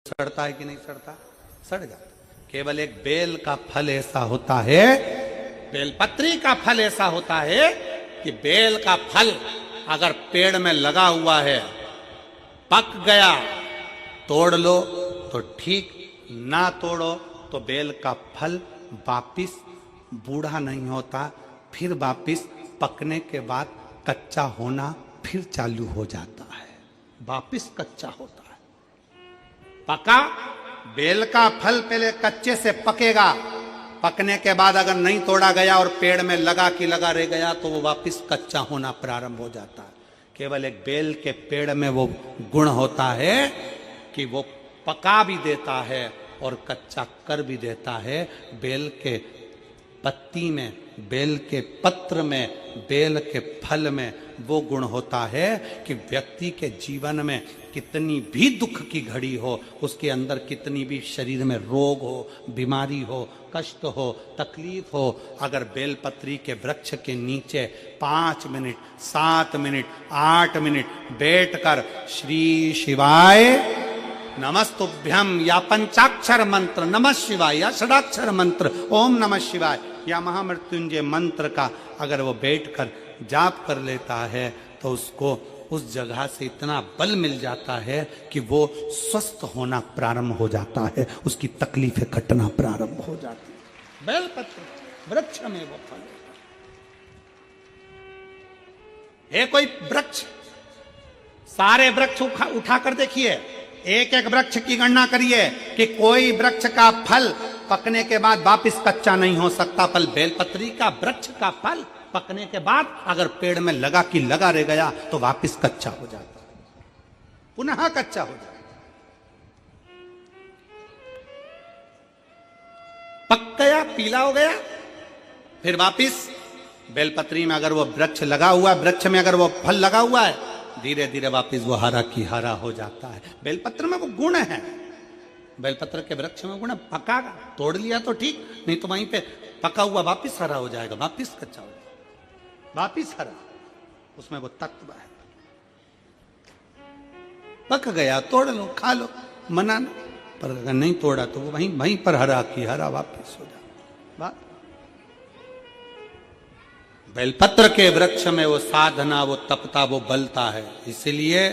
सड़ता है कि नहीं सड़ता? सड़ जाता। केवल एक बेल का फल ऐसा होता है, बेलपत्री का फल ऐसा होता है कि बेल का फल अगर पेड़ में लगा हुआ है, पक गया, तोड़ लो तो ठीक, ना तोड़ो तो बेल का फल वापिस बूढ़ा नहीं होता, फिर वापिस पकने के बाद कच्चा होना फिर चालू हो जाता है, वापिस कच्चा होता है। पका बेल का फल पहले कच्चे से पकेगा, पकने के बाद अगर नहीं तोड़ा गया और पेड़ में लगा कि लगा रह गया तो वो वापिस कच्चा होना प्रारंभ हो जाता है। केवल एक बेल के पेड़ में वो गुण होता है कि वो पका भी देता है और कच्चा कर भी देता है। बेल के पत्ती में, बेल के पत्र में, बेल के फल में वो गुण होता है कि व्यक्ति के जीवन में कितनी भी दुख की घड़ी हो, उसके अंदर कितनी भी शरीर में रोग हो, बीमारी हो, कष्ट हो, तकलीफ हो, अगर बेलपत्री के वृक्ष के नीचे 5 मिनट, 7 मिनट, 8 मिनट बैठकर श्री शिवाय नमस्तुभ्यम या पंचाक्षर मंत्र नमः शिवाय या षडाक्षर मंत्र ओम नमः शिवाय या महामृत्युंजय मंत्र का अगर वो बैठकर जाप कर लेता है तो उसको उस जगह से इतना बल मिल जाता है कि वो स्वस्थ होना प्रारंभ हो जाता है, उसकी तकलीफें घटना प्रारंभ हो जाती है। बेलपत्र वृक्ष में वो फल है। कोई वृक्ष, सारे वृक्ष उठा कर देखिए, एक एक वृक्ष की गणना करिए कि कोई वृक्ष का फल पकने के बाद वापिस कच्चा नहीं हो सकता। फल बेलपत्री का वृक्ष का फल पकने के बाद अगर पेड़ में लगा कि लगा रह गया तो वापिस कच्चा हो जाता है, पुनः कच्चा हो जाता है। पक गया, पीला हो गया, फिर वापिस बेलपत्री में अगर वो वृक्ष लगा हुआ है, वृक्ष में अगर वो फल लगा हुआ है, धीरे धीरे वापिस वो हरा की हरा हो जाता है। बेलपत्र में वो गुण है, बेलपत्र के वृक्ष में गुण है। पका, तोड़ लिया तो ठीक, नहीं तो वहीं पे पका हुआ वापिस हरा हो जाएगा, वापिस कच्चा हो जाएगा, वापिस हरा, उसमें वो तत्व है। पक गया, तोड़ लो, खा लो, मना लो, पर अगर नहीं तोड़ा तो वो वहीं पर हरा की हरा वापिस हो जाएगा। बात बेलपत्र के वृक्ष में वो साधना, वो तपता, वो बलता है। इसलिए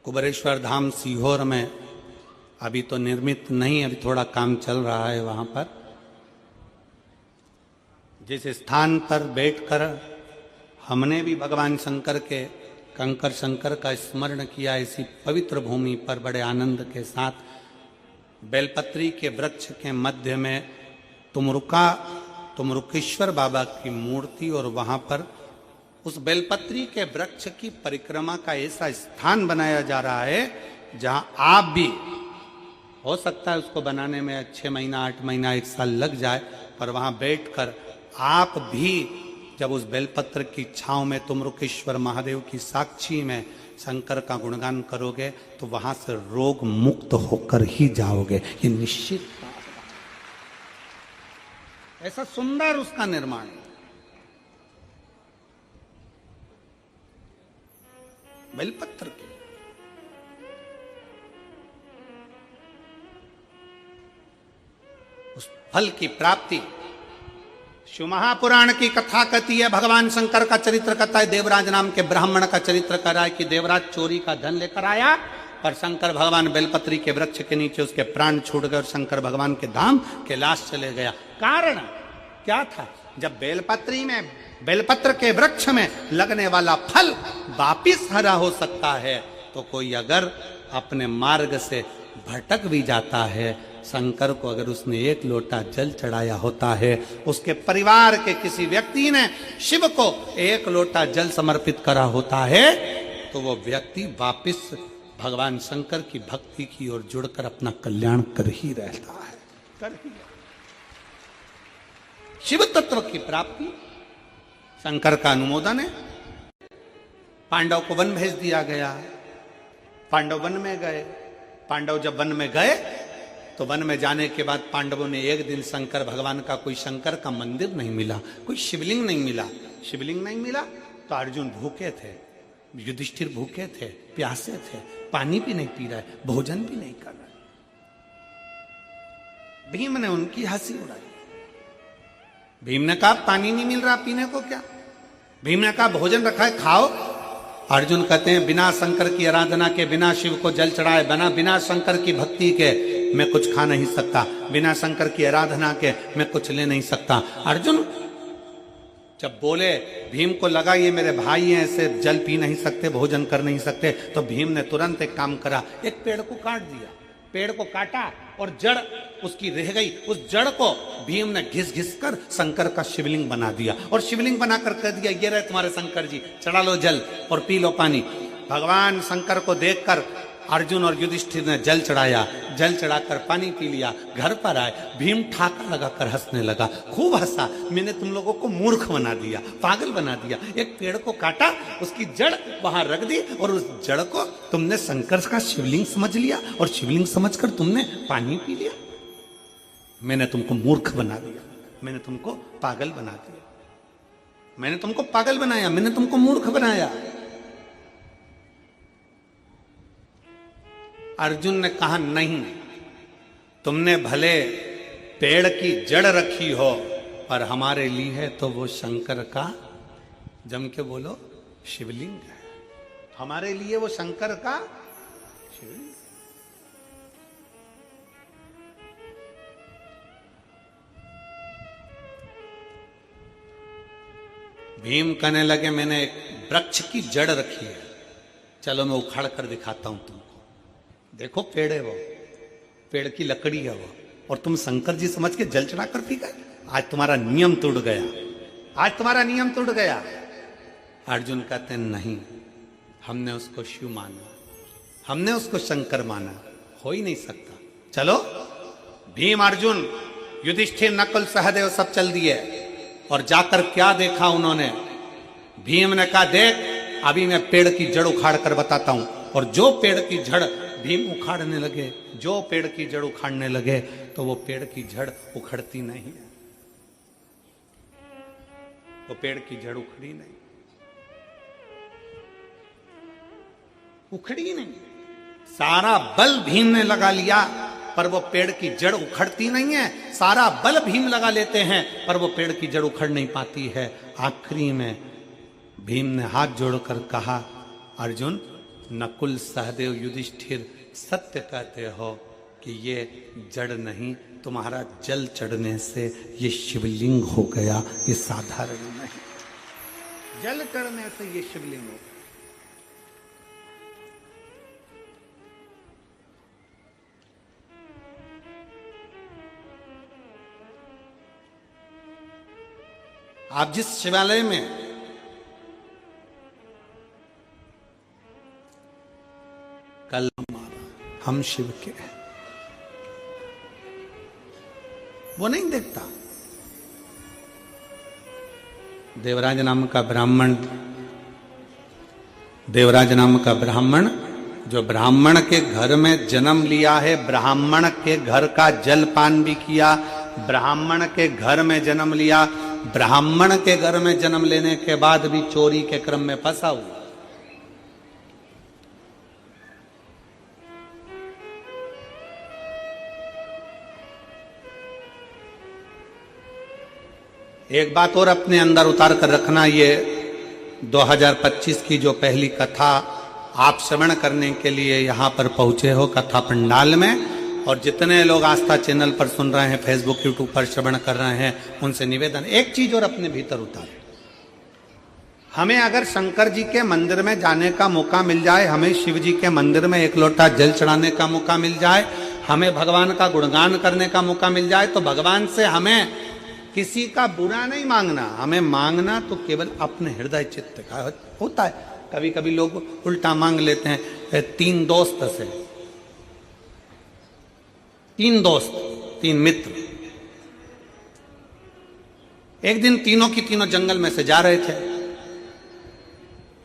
कुबेरेश्वर धाम सीहोर में अभी तो निर्मित नहीं, अभी थोड़ा काम चल रहा है। वहां पर जिस स्थान पर बैठकर हमने भी भगवान शंकर के, कंकर शंकर का स्मरण किया, इसी पवित्र भूमि पर बड़े आनंद के साथ बेलपत्री के वृक्ष के मध्य में तुमरुकेश्वर बाबा की मूर्ति, और वहां पर उस बेलपत्री के वृक्ष की परिक्रमा का ऐसा स्थान बनाया जा रहा है जहां आप भी, हो सकता है उसको बनाने में 6 महीना, 8 महीना, 1 साल लग जाए, पर वहां बैठकर आप भी जब उस बेलपत्र की छांव में तुमरुकेश्वर महादेव की साक्षी में शंकर का गुणगान करोगे तो वहां से रोग मुक्त होकर ही जाओगे, ये निश्चित। ऐसा सुंदर उसका निर्माण है। बेलपत्र की उस फल की प्राप्ति शिव महापुराण की कथा कहती है, भगवान शंकर का चरित्र कहता है, देवराज नाम के ब्राह्मण का चरित्र कर रहा है कि देवराज चोरी का धन लेकर आया, पर शंकर भगवान बेलपत्री के वृक्ष के नीचे उसके प्राण छूट गए और शंकर भगवान के धाम कैलाश चले गया। कारण क्या था? जब बेलपत्री में, बेलपत्र के वृक्ष में लगने वाला फल वापिस हरा हो सकता है, तो कोई अगर अपने मार्ग से भटक भी जाता है, शंकर को अगर उसने 1 लोटा जल चढ़ाया होता है, उसके परिवार के किसी व्यक्ति ने शिव को 1 लोटा जल समर्पित करा होता है, तो वो व्यक्ति वापिस भगवान शंकर की भक्ति की ओर जुड़कर अपना कल्याण कर ही रहता है, कर ही। शिव तत्व की प्राप्ति, शंकर का अनुमोदन है। पांडव को वन भेज दिया गया, पांडव वन में गए। पांडव जब वन में गए तो वन में जाने के बाद पांडवों ने एक दिन शंकर भगवान का, कोई शंकर का मंदिर नहीं मिला, कोई शिवलिंग नहीं मिला। शिवलिंग नहीं मिला तो अर्जुन भूखे थे, युधिष्ठिर भूखे थे, प्यासे थे, पानी भी नहीं पी रहे, भोजन भी नहीं कर रहे। भीम ने उनकी हंसी उड़ाई। भीम ने कहा पानी नहीं मिल रहा पीने को क्या? भीम ने कहा भोजन रखा है खाओ। अर्जुन कहते हैं बिना शंकर की आराधना के, बिना शिव को जल चढ़ाए, बिना शंकर की भक्ति के मैं कुछ खा नहीं सकता, बिना शंकर की आराधना के मैं कुछ ले नहीं सकता। अर्जुन जब बोले, भीम को लगा ये मेरे भाई हैं, ऐसे जल पी नहीं सकते, भोजन कर नहीं सकते, तो भीम ने तुरंत एक काम करा, एक पेड़ को काट दिया। पेड़ को काटा और जड़ उसकी रह गई। उस जड़ को भीम ने घिस घिस कर शंकर का शिवलिंग बना दिया और शिवलिंग बनाकर कह दिया ये रहे तुम्हारे शंकर जी, चढ़ा लो जल और पी लो पानी। भगवान शंकर को देखकर अर्जुन और युधिष्ठिर ने जल चढ़ाया, जल चढ़ाकर पानी पी लिया। घर पर आए, भीम ठाका लगाकर हंसने लगा, खूब हंसा, मैंने तुम लोगों को मूर्ख बना दिया, पागल बना दिया। एक पेड़ को काटा, उसकी जड़ वहां रख दी और उस जड़ को तुमने शंकर का शिवलिंग समझ लिया और शिवलिंग समझकर तुमने पानी पी लिया। मैंने तुमको मूर्ख बना दिया, मैंने तुमको पागल बना दिया, मैंने तुमको पागल बनाया, मैंने तुमको मूर्ख बनाया। अर्जुन ने कहा नहीं, तुमने भले पेड़ की जड़ रखी हो पर हमारे लिए है तो वो शंकर का, जम के बोलो, शिवलिंग है। हमारे लिए वो शंकर का शिवलिंग। भीम कहने लगे मैंने एक वृक्ष की जड़ रखी है, चलो मैं उखाड़ कर दिखाता हूं तुमको। देखो पेड़ है वो, पेड़ की लकड़ी है वो, और तुम शंकर जी समझ के जल चढ़ाकर पी गए। आज तुम्हारा नियम टूट गया, आज तुम्हारा नियम टूट गया। अर्जुन कहते हैं नहीं, हमने उसको शिव माना, हमने उसको शंकर माना, हो ही नहीं सकता। चलो भीम, अर्जुन, युधिष्ठिर, नकुल, सहदेव सब चल दिए और जाकर क्या देखा उन्होंने? भीम ने कहा देख अभी मैं पेड़ की जड़ उखाड़ कर बताता हूं। और जो पेड़ की जड़ भीम उखाड़ने लगे, जो पेड़ की जड़ उखाड़ने लगे तो वो पेड़ की जड़ उखड़ती नहीं है, वो पेड़ की जड़ उखड़ी नहीं, उखड़ी नहीं। सारा बल भीम ने लगा लिया पर वो पेड़ की जड़ उखड़ती नहीं है। सारा बल भीम लगा लेते हैं पर वो पेड़ की जड़ उखड़ नहीं पाती है। आखिरी में भीम ने हाथ जोड़कर कहा अर्जुन, नकुल, सहदेव, युधिष्ठिर सत्य कहते हो कि ये जड़ नहीं, तुम्हारा जल चढ़ने से ये शिवलिंग हो गया, ये साधारण नहीं, जल चढ़ने से ये शिवलिंग हो गया। आप जिस शिवालय में कल हम शिव के, वो नहीं देखता। देवराज नाम का ब्राह्मण, देवराज नाम का ब्राह्मण जो ब्राह्मण के घर में जन्म लिया है, ब्राह्मण के घर का जलपान भी किया, ब्राह्मण के घर में जन्म लिया, ब्राह्मण के घर में जन्म लेने के बाद भी चोरी के क्रम में फंसा हुआ। एक बात और अपने अंदर उतार कर रखना, ये 2025 की जो पहली कथा आप श्रवण करने के लिए यहाँ पर पहुंचे हो कथा पंडाल में, और जितने लोग आस्था चैनल पर सुन रहे हैं, फेसबुक यूट्यूब पर श्रवण कर रहे हैं, उनसे निवेदन, एक चीज और अपने भीतर उतारे। हमें अगर शंकर जी के मंदिर में जाने का मौका मिल जाए, हमें शिव जी के मंदिर में एक लोटा जल चढ़ाने का मौका मिल जाए, हमें भगवान का गुणगान करने का मौका मिल जाए, तो भगवान से हमें किसी का बुरा नहीं मांगना, हमें मांगना तो केवल अपने हृदय चित्त का होता है। कभी कभी लोग उल्टा मांग लेते हैं। 3 दोस्त से, 3 दोस्त, 3 मित्र, एक दिन तीनों की तीनों जंगल में से जा रहे थे।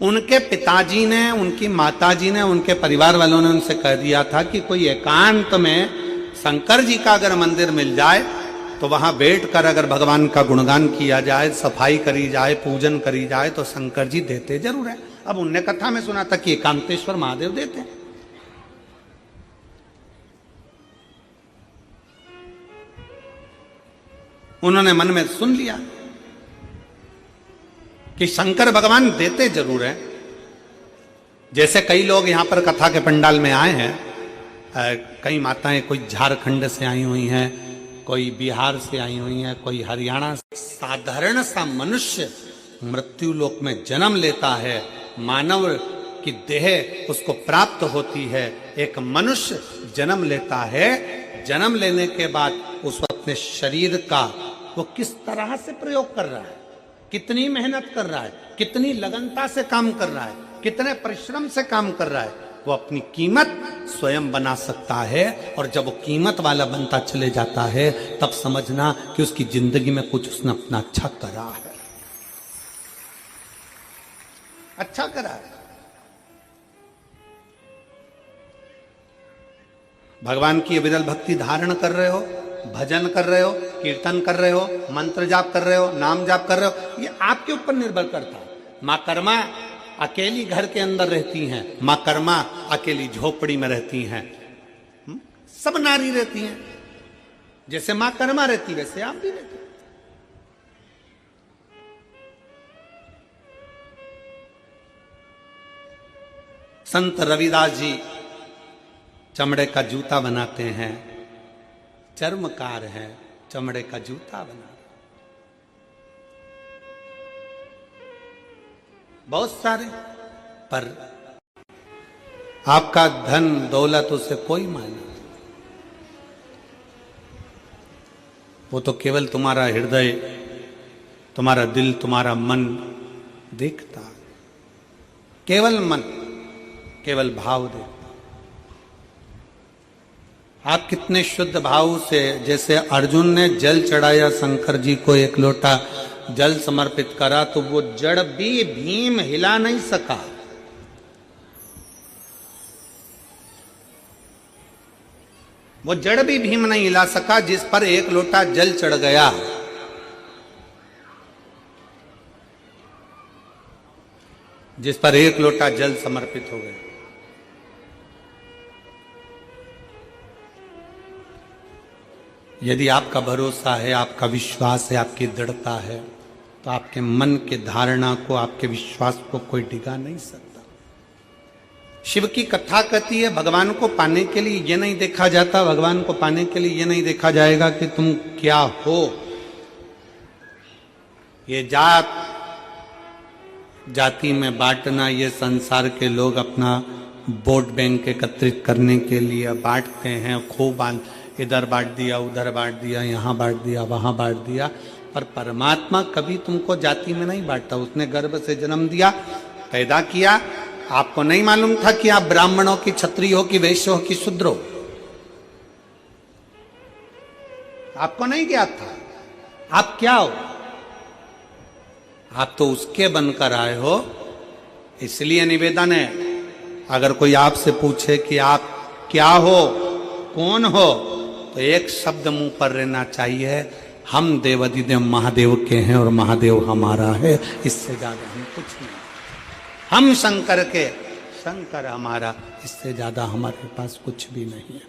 उनके पिताजी ने, उनकी माताजी ने, उनके परिवार वालों ने उनसे कह दिया था कि कोई एकांत में शंकर जी का अगर मंदिर मिल जाए तो वहां बैठकर अगर भगवान का गुणगान किया जाए, सफाई करी जाए, पूजन करी जाए, तो शंकर जी देते जरूर है। अब उनने कथा में सुना था कि एकांतेश्वर महादेव देते हैं। उन्होंने मन में सुन लिया कि शंकर भगवान देते जरूर हैं। जैसे कई लोग यहां पर कथा के पंडाल में आए हैं, कई माताएं कोई झारखंड से आई हुई हैं, कोई बिहार से आई हुई हैं, कोई हरियाणा से। साधारण सा मनुष्य मृत्यु लोक में जन्म लेता है, मानव की देह उसको प्राप्त होती है। एक मनुष्य जन्म लेता है, जन्म लेने के बाद उस अपने शरीर का वो किस तरह से प्रयोग कर रहा है, कितनी मेहनत कर रहा है, कितनी लगनता से काम कर रहा है, कितने परिश्रम से काम कर रहा है, वो अपनी कीमत स्वयं बना सकता है। और जब वो कीमत वाला बनता चले जाता है, तब समझना कि उसकी जिंदगी में कुछ उसने अपना अच्छा करा है, अच्छा करा है। भगवान की विरल भक्ति धारण कर रहे हो, भजन कर रहे हो, कीर्तन कर रहे हो, मंत्र जाप कर रहे हो, नाम जाप कर रहे हो, ये आपके ऊपर निर्भर करता है। मां कर्मा अकेली घर के अंदर रहती हैं, मां कर्मा अकेली झोपड़ी में रहती हैं। सब नारी रहती हैं, जैसे मां कर्मा रहती वैसे आप भी रहते। संत रविदास जी चमड़े का जूता बनाते हैं, चर्मकार है, चमड़े का जूता बना। बहुत सारे, पर आपका धन दौलत उसे कोई मायने नहीं। वो तो केवल तुम्हारा हृदय, तुम्हारा दिल, तुम्हारा मन देखता, केवल मन, केवल भाव देखता। आप कितने शुद्ध भाव से, जैसे अर्जुन ने जल चढ़ाया शंकर जी को, एक लोटा जल समर्पित करा, तो वो जड़ भी भीम हिला नहीं सका। वो जड़ भी भीम नहीं हिला सका जिस पर एक लोटा जल चढ़ गया। जिस पर एक लोटा जल समर्पित हो गया। यदि आपका भरोसा है, आपका विश्वास है, आपकी दृढ़ता है, तो आपके मन के धारणा को, आपके विश्वास को कोई डिगा नहीं सकता। शिव की कथा कहती है, भगवान को पाने के लिए ये नहीं देखा जाता, भगवान को पाने के लिए ये नहीं देखा जाएगा कि तुम क्या हो। ये जाति में बांटना, ये संसार के लोग अपना वोट बैंक एकत्रित करने के लिए बांटते हैं। खूब इधर बांट दिया, उधर बांट दिया, यहाँ बांट दिया, वहां बांट दिया। पर परमात्मा कभी तुमको जाति में नहीं बांटता। उसने गर्भ से जन्म दिया, पैदा किया। आपको नहीं मालूम था कि आप ब्राह्मणों की, क्षत्रियों की, वैश्यों की, शूद्रों, आपको नहीं ज्ञात था आप क्या हो। आप तो उसके बनकर आए हो। इसलिए निवेदन है, अगर कोई आपसे पूछे कि आप क्या हो, कौन हो, तो एक शब्द मुंह पर रहना चाहिए, हम देवाधिदेव महादेव के हैं और महादेव हमारा है। इससे ज्यादा हम कुछ नहीं। हम शंकर के, शंकर हमारा, इससे ज्यादा हमारे पास कुछ भी नहीं है।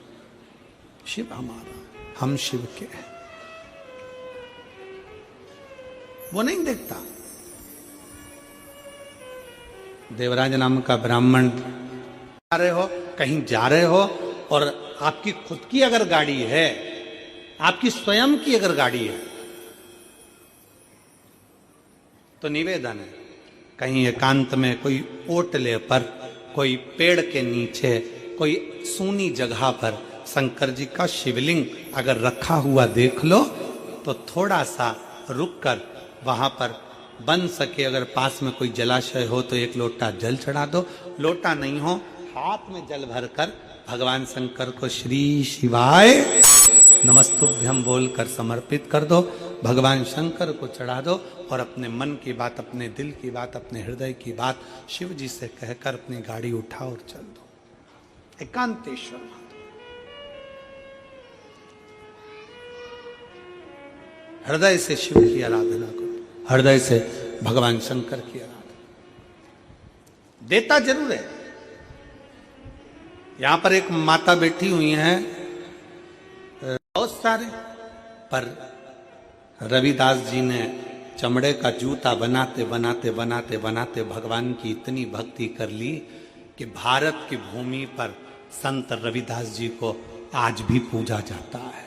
शिव हमारा, हम शिव के हैं। वो नहीं देखता। देवराज नाम का ब्राह्मण, जा रहे हो, कहीं जा रहे हो, और आपकी खुद की अगर गाड़ी है, आपकी स्वयं की अगर गाड़ी है, तो निवेदन है, कहीं एकांत में कोई ओटले पर, कोई पेड़ के नीचे, कोई सूनी जगह पर शंकर जी का शिवलिंग अगर रखा हुआ देख लो, तो थोड़ा सा रुक कर वहां पर बन सके, अगर पास में कोई जलाशय हो तो एक लोटा जल चढ़ा दो। लोटा नहीं हो, हाथ में जल भरकर भगवान शंकर को श्री शिवाय नमस्तुभ्यम बोलकर समर्पित कर दो। भगवान शंकर को चढ़ा दो और अपने मन की बात, अपने दिल की बात, अपने हृदय की बात शिव जी से कहकर अपनी गाड़ी उठाओ और चल दो। एकांतेश्वर। हृदय से शिव की आराधना करो, हृदय से भगवान शंकर की आराधना। देता जरूर है। यहां पर एक माता बैठी हुई है, बहुत सारे, पर रविदास जी ने चमड़े का जूता बनाते बनाते बनाते बनाते भगवान की इतनी भक्ति कर ली कि भारत की भूमि पर संत रविदास जी को आज भी पूजा जाता है।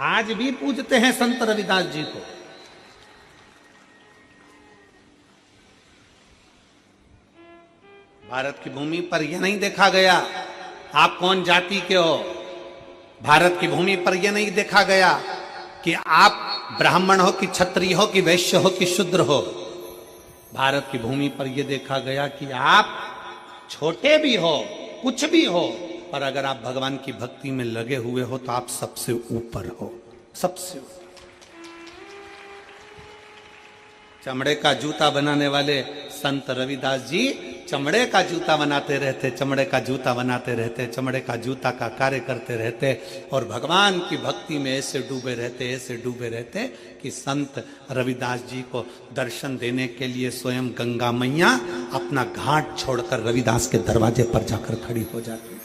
आज भी पूजते हैं संत रविदास जी को। भारत की भूमि पर यह नहीं देखा गया आप कौन जाति के हो। भारत की भूमि पर यह नहीं देखा गया कि आप ब्राह्मण हो कि क्षत्रिय हो कि वैश्य हो कि शूद्र हो। भारत की भूमि पर यह देखा गया कि आप छोटे भी हो, कुछ भी हो, पर अगर आप भगवान की भक्ति में लगे हुए हो तो आप सबसे ऊपर हो, सबसे ऊपर। चमड़े का जूता बनाने वाले संत रविदास जी चमड़े का जूता बनाते रहते, चमड़े का जूता बनाते रहते, चमड़े का जूता का कार्य करते रहते और भगवान की भक्ति में ऐसे डूबे रहते, ऐसे डूबे रहते कि संत रविदास जी को दर्शन देने के लिए स्वयं गंगा मैया अपना घाट छोड़कर रविदास के दरवाजे पर जाकर खड़ी हो जाती।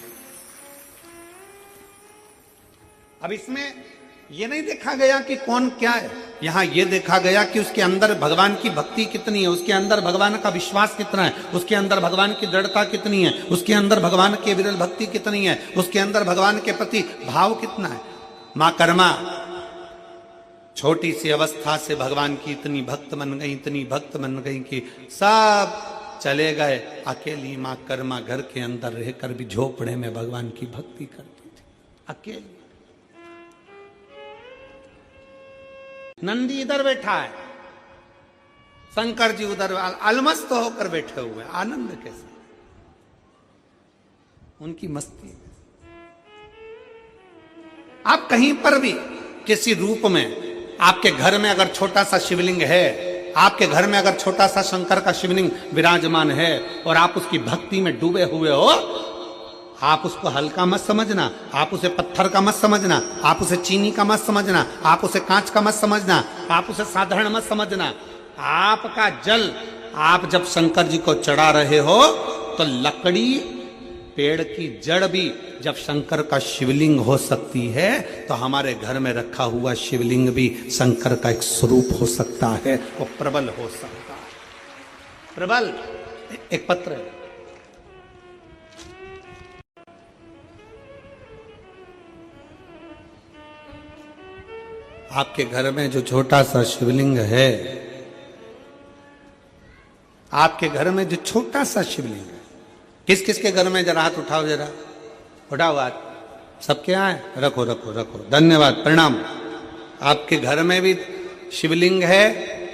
अब इसमें यह नहीं देखा गया कि कौन क्या है, यहां यह देखा गया कि उसके अंदर भगवान की भक्ति कितनी है, उसके अंदर भगवान का विश्वास कितना है, उसके अंदर भगवान की दृढ़ता कितनी है, उसके अंदर भगवान की विरल भक्ति कितनी है, उसके अंदर भगवान के प्रति भाव कितना है। मां कर्मा छोटी सी अवस्था से भगवान की इतनी भक्त बन गई, इतनी भक्त बन गई कि सब चले गए। अकेली मां कर्मा घर के अंदर रहकर भी झोपड़े में भगवान की भक्ति करती थी, अकेली। नंदी इधर बैठा है, शंकर जी उधर अलमस्त होकर बैठे हुए, आनंद के साथ उनकी मस्ती। आप कहीं पर भी किसी रूप में, आपके घर में अगर छोटा सा शिवलिंग है, आपके घर में अगर छोटा सा शंकर का शिवलिंग विराजमान है और आप उसकी भक्ति में डूबे हुए हो, आप उसको हल्का मत समझना, आप उसे पत्थर का मत समझना, आप उसे चीनी का मत समझना, आप उसे कांच का मत समझना, आप उसे साधारण मत समझना। आपका जल आप जब शंकर जी को चढ़ा रहे हो तो लकड़ी, पेड़ की जड़ भी जब शंकर का शिवलिंग हो सकती है तो हमारे घर में रखा हुआ शिवलिंग भी शंकर का एक स्वरूप हो सकता है, वो प्रबल हो सकता है। प्रबल एक पत्र है, आपके घर में जो छोटा सा शिवलिंग है, आपके घर में जो छोटा सा शिवलिंग है, किस किस के घर में, जरा हाथ उठाओ, जरा उठाओ हाथ, सबके यहाँ है, रखो रखो रखो, धन्यवाद, प्रणाम। आपके घर में भी शिवलिंग है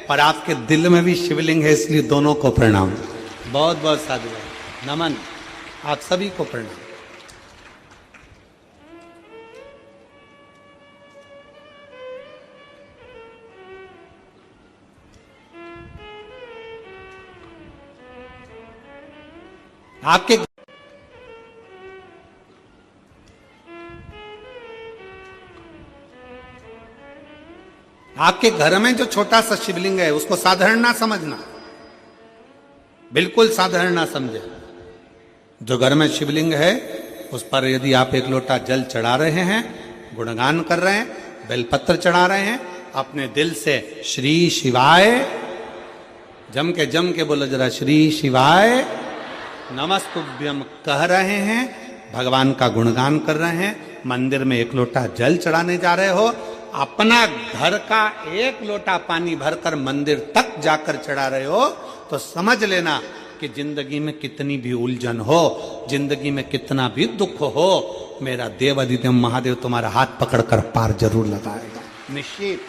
और आपके दिल में भी शिवलिंग है, इसलिए दोनों को प्रणाम, बहुत बहुत साधुवाद, नमन, आप सभी को प्रणाम। आपके घर में जो छोटा सा शिवलिंग है उसको साधारण ना समझना, बिल्कुल साधारण ना समझे। जो घर में शिवलिंग है उस पर यदि आप एक लोटा जल चढ़ा रहे हैं, गुणगान कर रहे हैं, बेलपत्र चढ़ा रहे हैं, अपने दिल से श्री शिवाय, जम के बोलो जरा, श्री शिवाय नमस्तुभ्यम कह रहे हैं, भगवान का गुणगान कर रहे हैं, मंदिर में एक लोटा जल चढ़ाने जा रहे हो, अपना घर का एक लोटा पानी भरकर मंदिर तक जाकर चढ़ा रहे हो, तो समझ लेना कि जिंदगी में कितनी भी उलझन हो, जिंदगी में कितना भी दुख हो, मेरा देव अधिदेव महादेव तुम्हारा हाथ पकड़कर पार जरूर लगाएगा, निश्चित।